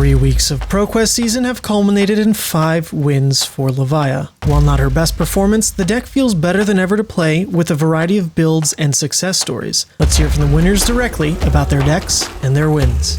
3 weeks of ProQuest season have culminated in 5 wins for Levia. While not her best performance, the deck feels better than ever to play with a variety of builds and success stories. Let's hear from the winners directly about their decks and their wins.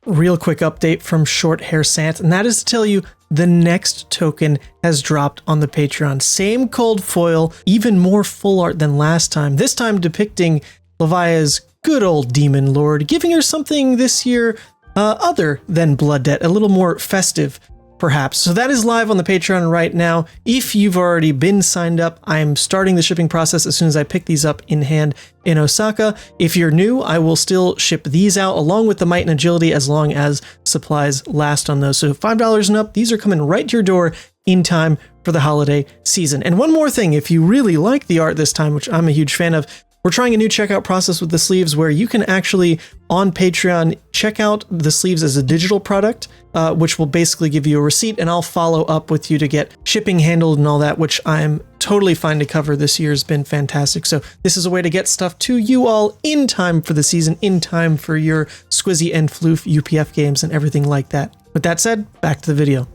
Real quick update from Shorthair Sant, and that is to tell you the next token has dropped on the Patreon. Same cold foil, even more full art than last time, this time depicting Levia's good old Demon Lord, giving her something this year other than Blood Debt, a little more festive perhaps. So that is live on the Patreon right now. If you've already been signed up, I'm starting the shipping process as soon as I pick these up in hand in Osaka. If you're new, I will still ship these out along with the Might and Agility as long as supplies last on those. So $5 and up, these are coming right to your door in time for the holiday season. And one more thing, if you really like the art this time, which I'm a huge fan of, we're trying a new checkout process with the sleeves where you can actually, on Patreon, check out the sleeves as a digital product, which will basically give you a receipt, and I'll follow up with you to get shipping handled and all that, which I'm totally fine to cover. This year has been fantastic. So this is a way to get stuff to you all in time for the season, in time for your Squizzy and Floof UPF games and everything like that. With that said, back to the video.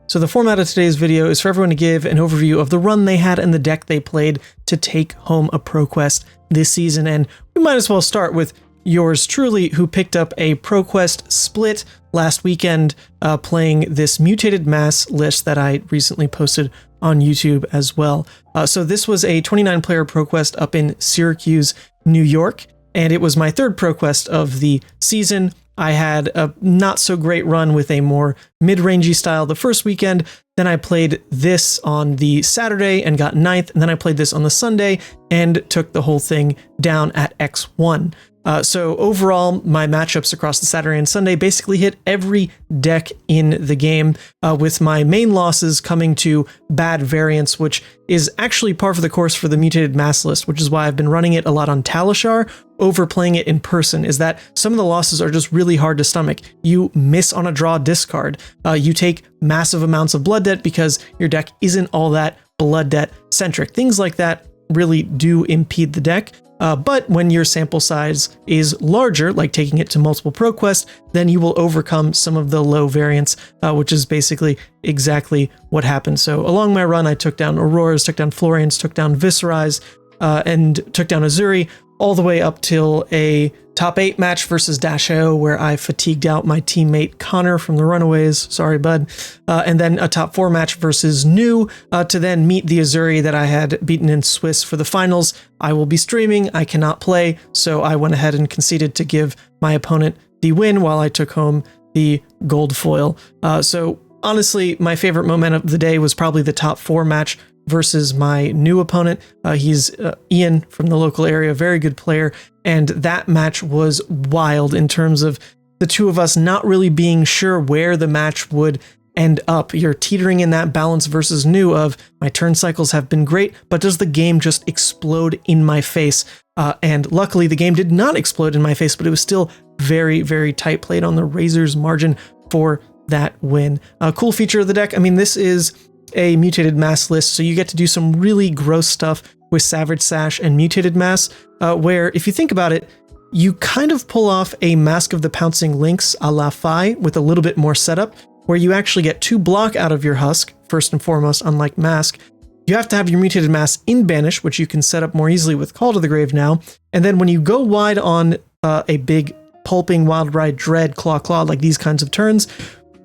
So the format of today's video is for everyone to give an overview of the run they had and the deck they played to take home a ProQuest this season. And we might as well start with yours truly, who picked up a ProQuest split last weekend playing this Mutated Mass list that I recently posted on YouTube as well. So this was a 29-player ProQuest up in Syracuse, New York, and it was my third ProQuest of the season. I had a not so great run with a more mid-rangey style the first weekend. Then I played this on the Saturday and got 9th. And then I played this on the Sunday and took the whole thing down at X1. So overall, my matchups across the Saturday and Sunday basically hit every deck in the game, with my main losses coming to bad variants, which is actually par for the course for the Mutated Mass list, which is why I've been running it a lot on Talishar over playing it in person, is that some of the losses are just really hard to stomach. You miss on a draw discard. You take massive amounts of Blood Debt because your deck isn't all that Blood Debt centric. Things like that really do impede the deck. But when your sample size is larger, like taking it to multiple ProQuest, then you will overcome some of the low variance, which is basically exactly what happened. So along my run, I took down Auroras, took down Florians, took down Viserais, and took down Azuri, all the way up till a top 8 match versus Dash.io, where I fatigued out my teammate Connor from the Runaways. Sorry, bud. And then a top 4 match versus New, to then meet the Azuri that I had beaten in Swiss for the finals. I will be streaming. I cannot play, so I went ahead and conceded to give my opponent the win while I took home the gold foil. So honestly, my favorite moment of the day was probably the top 4 match versus my new opponent. He's Ian from the local area, very good player, and that match was wild in terms of the two of us not really being sure where the match would end up. You're teetering in that balance versus New of, my turn cycles have been great, but does the game just explode in my face? And luckily the game did not explode in my face, but it was still very, very tight, played on the razor's margin for that win. A cool feature of the deck, I mean, this is a Mutated Mass list, so you get to do some really gross stuff with Savage Sash and Mutated Mass, where if you think about it, you kind of pull off a Mask of the Pouncing Lynx a la Fi with a little bit more setup, where you actually get 2 block out of your Husk, first and foremost, unlike Mask. You have to have your Mutated Mass in Banish, which you can set up more easily with Call to the Grave now, and then when you go wide on a big Pulping, Wild Ride, Dread, Claw, like these kinds of turns,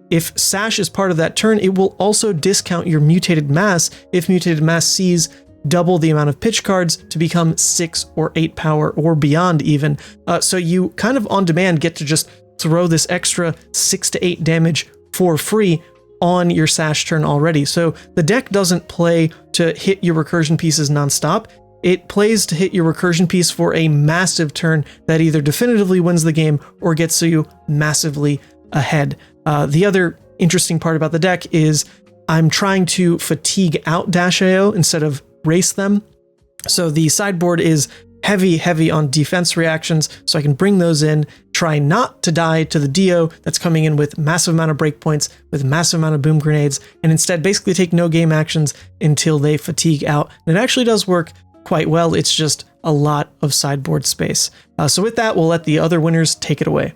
if Sash is part of that turn, it will also discount your Mutated Mass if Mutated Mass sees double the amount of pitch cards to become 6 or 8 power or beyond even. So you kind of on demand get to just throw this extra 6 to 8 damage for free on your Sash turn already. So the deck doesn't play to hit your recursion pieces nonstop. It plays to hit your recursion piece for a massive turn that either definitively wins the game or gets you massively ahead. The other interesting part about the deck is I'm trying to fatigue out Dash.io instead of race them. So the sideboard is heavy on defense reactions, so I can bring those in, try not to die to the Dio that's coming in with massive amount of breakpoints, with massive amount of boom grenades, and instead basically take no game actions until they fatigue out. And it actually does work quite well. It's just a lot of sideboard space. So with that, we'll let the other winners take it away.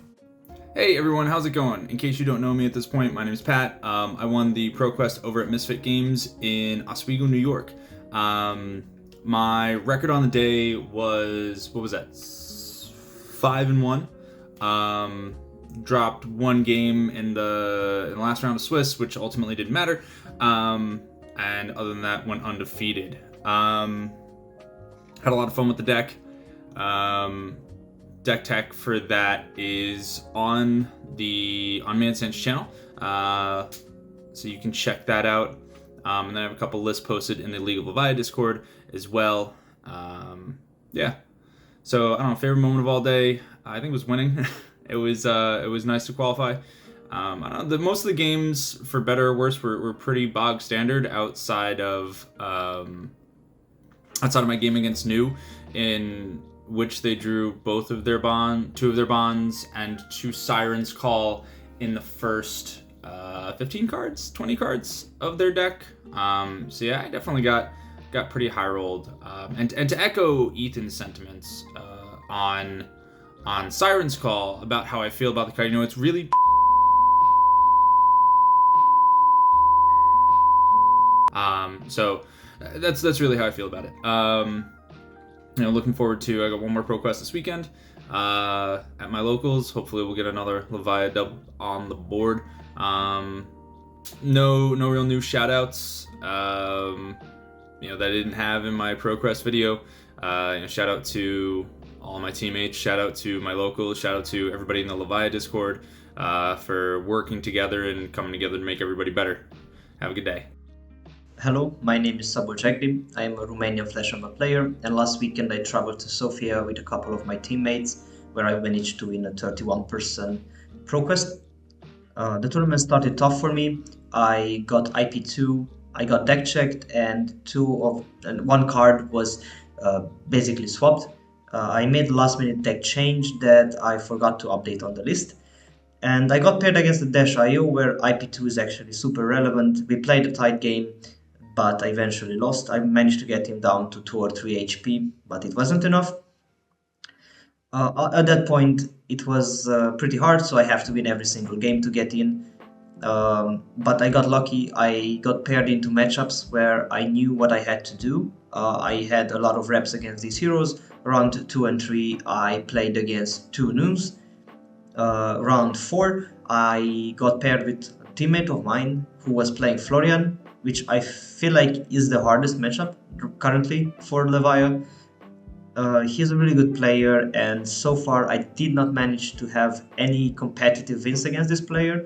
Hey everyone, how's it going? In case you don't know me at this point, my name is Pat. I won the ProQuest over at Misfit Games in Oswego, New York. My record on the day was, 5-1. Dropped one game in the last round of Swiss, which ultimately didn't matter. And other than that, went undefeated. Had a lot of fun with the deck. Deck tech for that is on Mansant's channel, so you can check that out. And then I have a couple lists posted in the League of Levia Discord as well. Yeah. So I don't know, favorite moment of all day, I think was winning. It was nice to qualify. I don't know, most of the games, for better or worse, were pretty bog standard outside of my game against New, in which they drew two of their bonds and 2 Sirens Call in the first 15 cards, 20 cards of their deck. So yeah, I definitely got pretty high rolled. And to echo Ethan's sentiments on Sirens Call about how I feel about the card, it's really so that's really how I feel about it. Looking forward to, I got one more ProQuest this weekend at my locals. Hopefully we'll get another Levia dub on the board. No real new shout outs that I didn't have in my ProQuest video. Shout out to all my teammates, shout out to my locals, shout out to everybody in the Levia Discord for working together and coming together to make everybody better. Have a good day. Hello, my name is Szabo. I am a Romanian Flash Amba player, and last weekend I traveled to Sofia with a couple of my teammates, where I managed to win a 31-person ProQuest. The tournament started tough for me. I got IP2, I got deck checked, and one card was basically swapped. I made a last-minute deck change that I forgot to update on the list. And I got paired against the Dash.io, where IP2 is actually super relevant. We played a tight game, but I eventually lost. I managed to get him down to 2 or 3 HP, but it wasn't enough. At that point, it was pretty hard, so I have to win every single game to get in. But I got lucky. I got paired into matchups where I knew what I had to do. I had a lot of reps against these heroes. Round 2 and 3, I played against 2 Noons. Round 4, I got paired with a teammate of mine who was playing Florian, which I feel like is the hardest matchup currently for Levia. He's a really good player, and so far I did not manage to have any competitive wins against this player.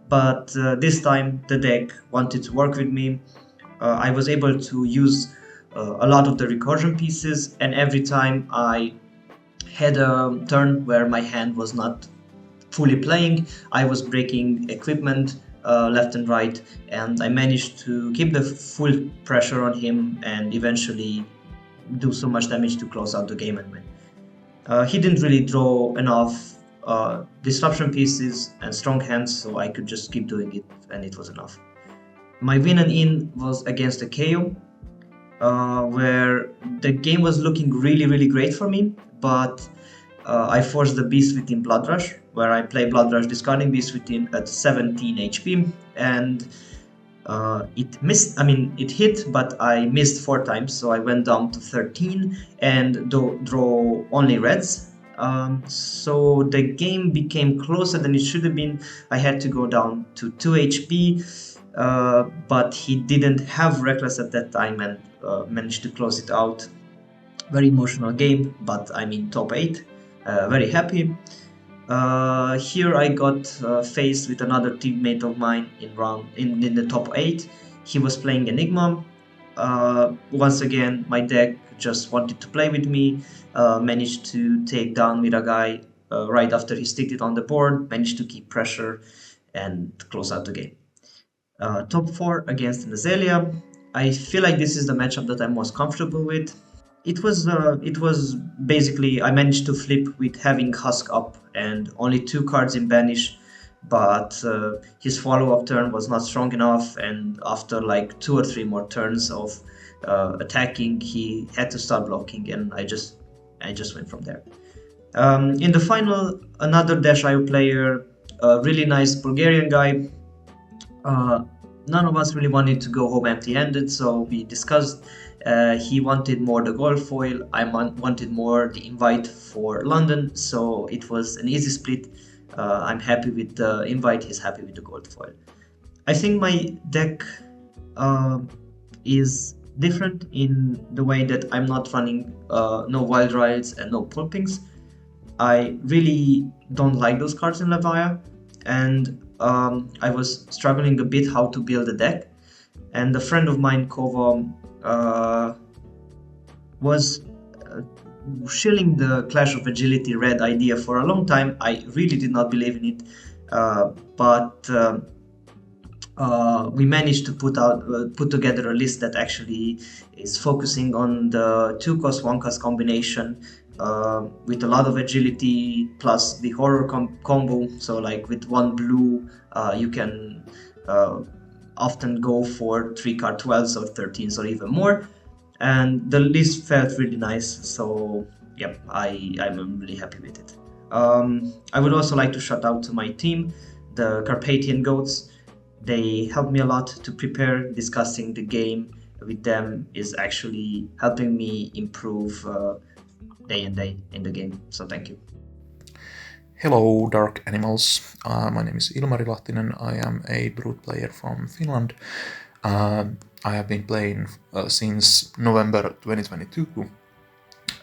But this time the deck wanted to work with me. I was able to use a lot of the recursion pieces, and every time I had a turn where my hand was not fully playing, I was breaking equipment left and right, and I managed to keep the full pressure on him and eventually do so much damage to close out the game and win. He didn't really draw enough disruption pieces and strong hands, so I could just keep doing it, and it was enough. My win and in was against the KO, where the game was looking really great for me, but I forced the Beast Within Blood Rush, where I play Blood Rush discarding Beast Within at 17 HP, and it hit, but I missed 4 times, so I went down to 13 and draw only reds. So the game became closer than it should have been. I had to go down to 2 HP, but he didn't have Reckless at that time and managed to close it out. Very emotional game, but I'm in top 8. Very happy. Here I got faced with another teammate of mine in the top 8. He was playing Enigma. Once again, my deck just wanted to play with me. Managed to take down Miragai right after he sticked it on the board. Managed to keep pressure and close out the game. Top 4 against Nazelia. I feel like this is the matchup that I'm most comfortable with. It was basically, I managed to flip with having Husk up and only 2 cards in Banish, but his follow-up turn was not strong enough, and after like 2 or 3 more turns of attacking, he had to start blocking, and I just went from there. In the final, another Dash.io player, a really nice Bulgarian guy. None of us really wanted to go home empty-handed, so we discussed. He wanted more the gold foil, I wanted more the invite for London, so it was an easy split. I'm happy with the invite, he's happy with the gold foil. I think my deck is different in the way that I'm not running no Wild Rides and no Pulpings. I really don't like those cards in Levia, and I was struggling a bit how to build a deck. And a friend of mine, Kova, was shilling the Clash of Agility red idea for a long time. I really did not believe in it, but we managed to put together a list that actually is focusing on the 2-cost 1-cost combination with a lot of agility plus the horror combo. So like with 1 blue you can often go for 3-card 12s or 13s or even more, and the list felt really nice. So yep, I'm really happy with it. I would also like to shout out to my team, the Carpathian Goats. They helped me a lot to prepare. Discussing the game with them is actually helping me improve day and day in the game. So thank you. Hello, Dark Animals. My name is Ilamri. I am a Brute player from Finland. I have been playing since November 2022,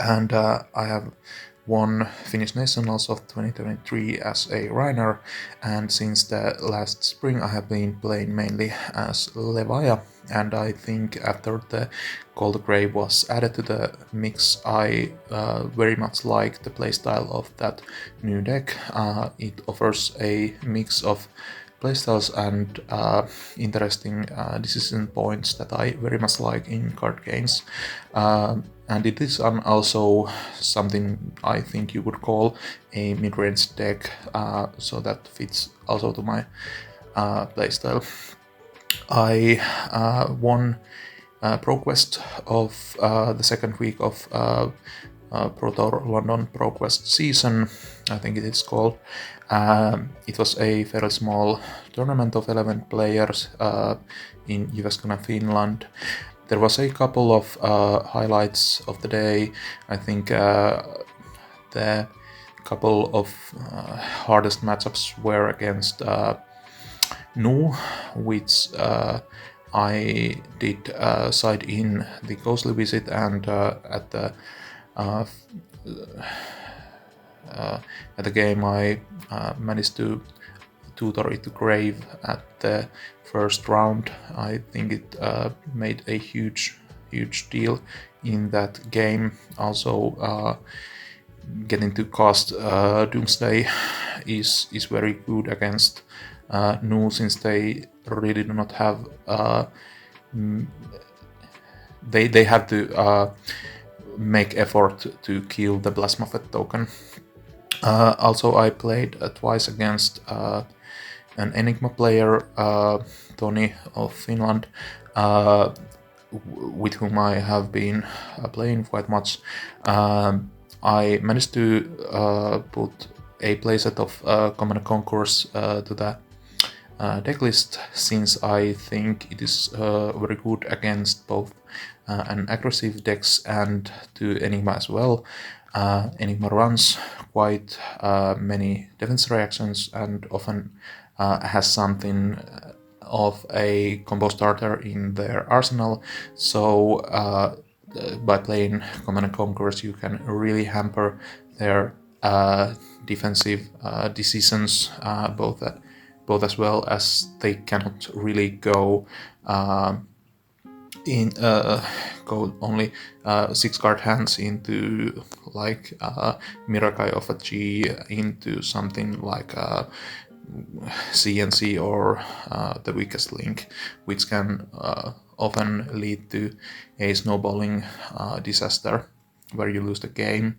and I have won Finnish Nationals of 2023 as a Rainer, and since the last spring I have been playing mainly as Levia, and I think after the Cold Grey was added to the mix, I very much like the playstyle of that new deck. It offers a mix of playstyles and interesting decision points that I very much like in card games. And it is also something I think you would call a mid-range deck, so that fits also to my playstyle. I won ProQuest of the second week of Pro Tour London ProQuest season, I think it is called. It was a fairly small tournament of 11 players in Jyväskylä, Finland. There was a couple of highlights of the day. I think the couple of hardest matchups were against Nu, which I did side in the Ghostly Visit, and at the game I managed to tutor it to grave at the first round. I think it made a huge deal in that game. Also, getting to cast Doomsday is very good against Nu, since they really do not have they have to make effort to kill the Blasmoffet token. Also, I played twice against an Enigma player, Toni of Finland, with whom I have been playing quite much. I managed to put a playset of Command and Conquerors to the deck list, since I think it is very good against both an aggressive decks and to Enigma as well. Enigma runs quite many defense reactions and often has something of a combo starter in their arsenal, so by playing Command and Conquerors you can really hamper their defensive decisions, both as well as they cannot really go go only 6-card hands into like Mirakai of a G into something like CNC or the Weakest Link, which can often lead to a snowballing disaster where you lose the game.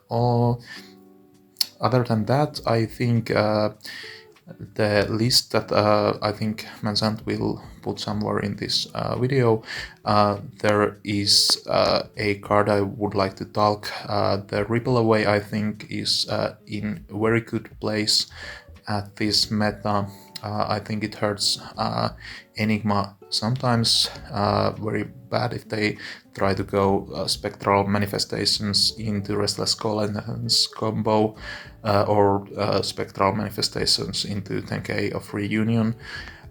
Or other than that, I think the list that I think Sant will put somewhere in this video, there is a card I would like to talk. The Ripple Away, I think, is in a very good place at this meta. I think it hurts Enigma sometimes very bad if they try to go Spectral Manifestations into Restless Colonies combo or Spectral Manifestations into 10k of Reunion.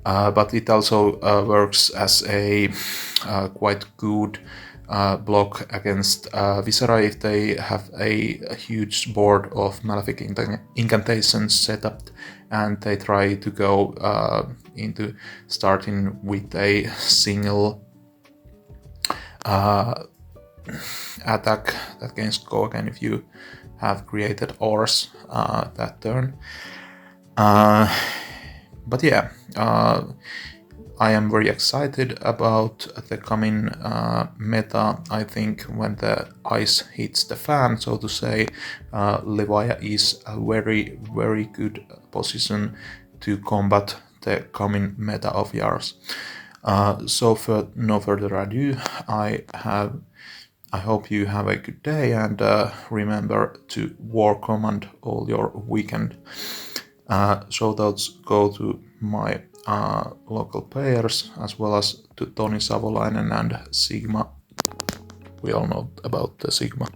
But it also works as a quite good block against Viscera if they have a huge board of Malefic Incantations set up and they try to go into starting with a single attack that gains go again if you have created ores that turn. But yeah, I am very excited about the coming meta. I think when the ice hits the fan, so to say, Levia is a very, very good position to combat the coming meta of yours. So for no further ado, I hope you have a good day and remember to war command all your weekend. Shoutouts go to my local players as well as to Toni Savolainen and Sigma. We all know about the Sigma.